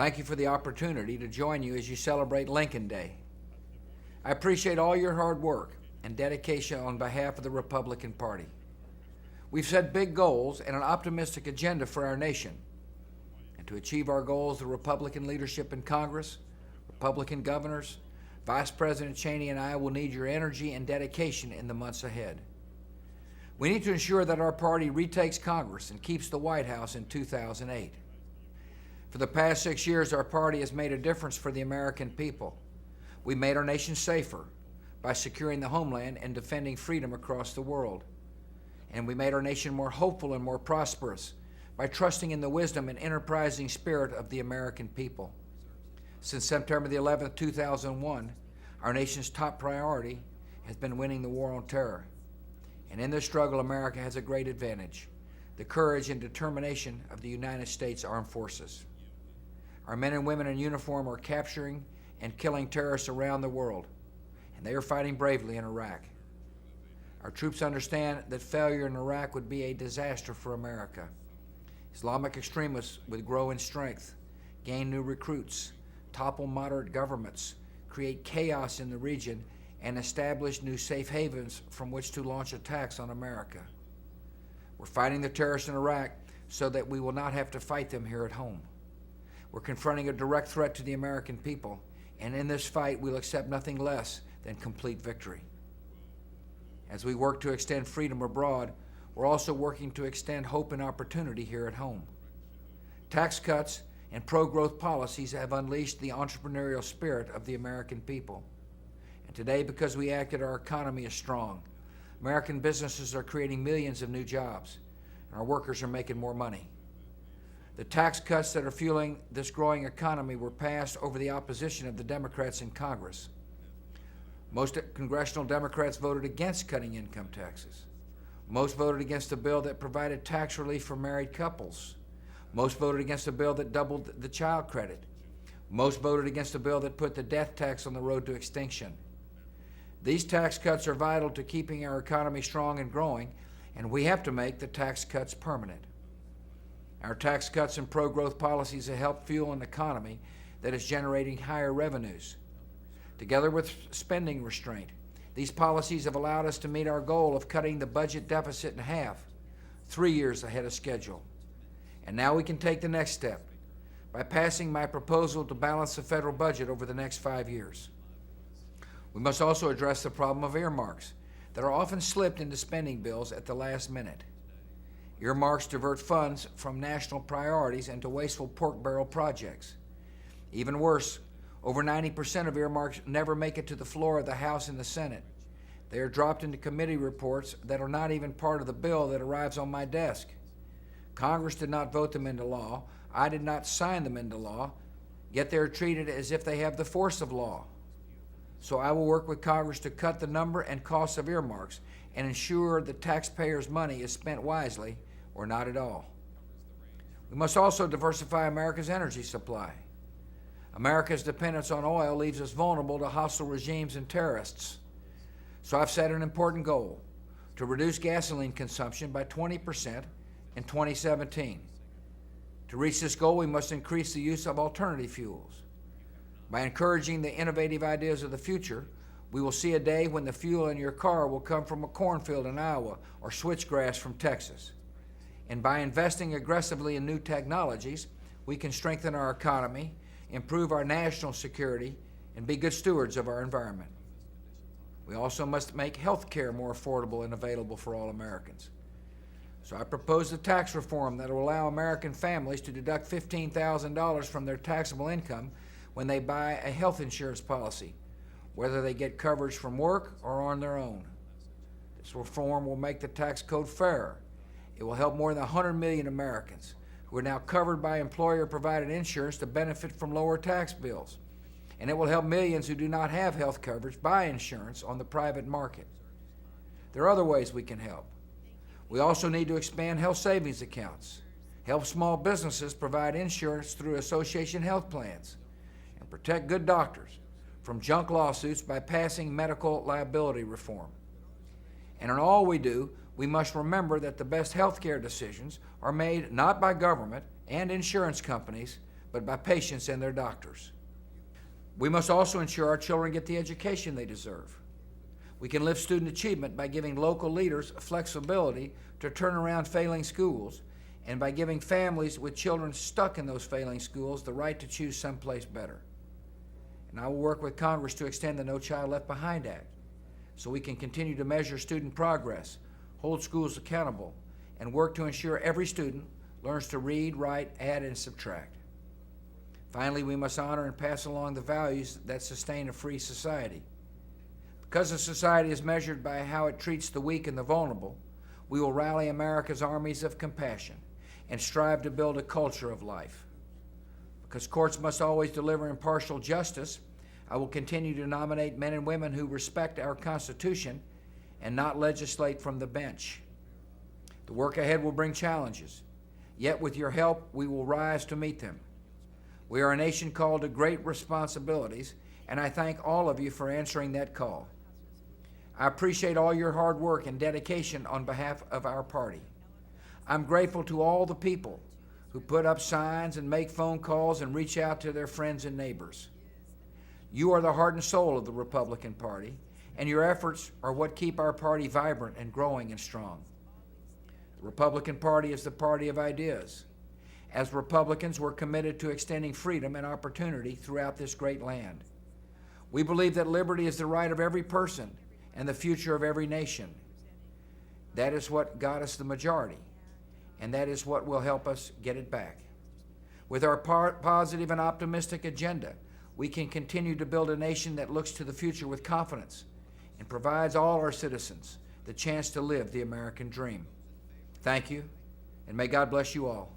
Thank you for the opportunity to join you as you celebrate Lincoln Day. I appreciate all your hard work and dedication on behalf of the Republican Party. We've set big goals and an optimistic agenda for our nation. And to achieve our goals, the Republican leadership in Congress, Republican governors, Vice President Cheney, and I will need your energy and dedication in the months ahead. We need to ensure that our party retakes Congress and keeps the White House in 2008. For the past 6 years, our party has made a difference for the American people. We made our nation safer by securing the homeland and defending freedom across the world. And we made our nation more hopeful and more prosperous by trusting in the wisdom and enterprising spirit of the American people. Since September the 11th, 2001, our nation's top priority has been winning the war on terror. And in this struggle, America has a great advantage: the courage and determination of the United States Armed Forces. Our men and women in uniform are capturing and killing terrorists around the world, and they are fighting bravely in Iraq. Our troops understand that failure in Iraq would be a disaster for America. Islamic extremists would grow in strength, gain new recruits, topple moderate governments, create chaos in the region, and establish new safe havens from which to launch attacks on America. We're fighting the terrorists in Iraq so that we will not have to fight them here at home. We're confronting a direct threat to the American people, and in this fight we'll accept nothing less than complete victory. As we work to extend freedom abroad, we're also working to extend hope and opportunity here at home. Tax cuts and pro-growth policies have unleashed the entrepreneurial spirit of the American people. And today, because we acted, our economy is strong. American businesses are creating millions of new jobs, and our workers are making more money. The tax cuts that are fueling this growing economy were passed over the opposition of the Democrats in Congress. Most congressional Democrats voted against cutting income taxes. Most voted against a bill that provided tax relief for married couples. Most voted against a bill that doubled the child credit. Most voted against a bill that put the death tax on the road to extinction. These tax cuts are vital to keeping our economy strong and growing, and we have to make the tax cuts permanent. Our tax cuts and pro-growth policies have helped fuel an economy that is generating higher revenues. Together with spending restraint, these policies have allowed us to meet our goal of cutting the budget deficit in half, 3 years ahead of schedule. And now we can take the next step by passing my proposal to balance the federal budget over the next 5 years. We must also address the problem of earmarks that are often slipped into spending bills at the last minute. Earmarks divert funds from national priorities into wasteful pork barrel projects. Even worse, over 90% of earmarks never make it to the floor of the House and the Senate. They are dropped into committee reports that are not even part of the bill that arrives on my desk. Congress did not vote them into law. I did not sign them into law, yet they are treated as if they have the force of law. So I will work with Congress to cut the number and cost of earmarks and ensure the taxpayers' money is spent wisely or not at all. We must also diversify America's energy supply. America's dependence on oil leaves us vulnerable to hostile regimes and terrorists. So I've set an important goal: to reduce gasoline consumption by 20% in 2017. To reach this goal, we must increase the use of alternative fuels. By encouraging the innovative ideas of the future, we will see a day when the fuel in your car will come from a cornfield in Iowa or switchgrass from Texas. And by investing aggressively in new technologies, we can strengthen our economy, improve our national security, and be good stewards of our environment. We also must make health care more affordable and available for all Americans. So I propose a tax reform that will allow American families to deduct $15,000 from their taxable income when they buy a health insurance policy, whether they get coverage from work or on their own. This reform will make the tax code fairer. It will help more than 100 million Americans who are now covered by employer-provided insurance to benefit from lower tax bills. And it will help millions who do not have health coverage buy insurance on the private market. There are other ways we can help. We also need to expand health savings accounts, help small businesses provide insurance through association health plans, and protect good doctors from junk lawsuits by passing medical liability reform. And in all we do, we must remember that the best health care decisions are made not by government and insurance companies, but by patients and their doctors. We must also ensure our children get the education they deserve. We can lift student achievement by giving local leaders flexibility to turn around failing schools, and by giving families with children stuck in those failing schools the right to choose someplace better. And I will work with Congress to extend the No Child Left Behind Act so we can continue to measure student progress, hold schools accountable, and work to ensure every student learns to read, write, add, and subtract. Finally, we must honor and pass along the values that sustain a free society. Because a society is measured by how it treats the weak and the vulnerable, we will rally America's armies of compassion and strive to build a culture of life. Because courts must always deliver impartial justice, I will continue to nominate men and women who respect our Constitution and not legislate from the bench. The work ahead will bring challenges, yet with your help, we will rise to meet them. We are a nation called to great responsibilities, and I thank all of you for answering that call. I appreciate all your hard work and dedication on behalf of our party. I'm grateful to all the people who put up signs and make phone calls and reach out to their friends and neighbors. You are the heart and soul of the Republican Party, and your efforts are what keep our party vibrant and growing and strong. The Republican Party is the party of ideas. As Republicans, we're committed to extending freedom and opportunity throughout this great land. We believe that liberty is the right of every person and the future of every nation. That is what got us the majority, and that is what will help us get it back. With our positive and optimistic agenda, we can continue to build a nation that looks to the future with confidence and provides all our citizens the chance to live the American dream. Thank you, and may God bless you all.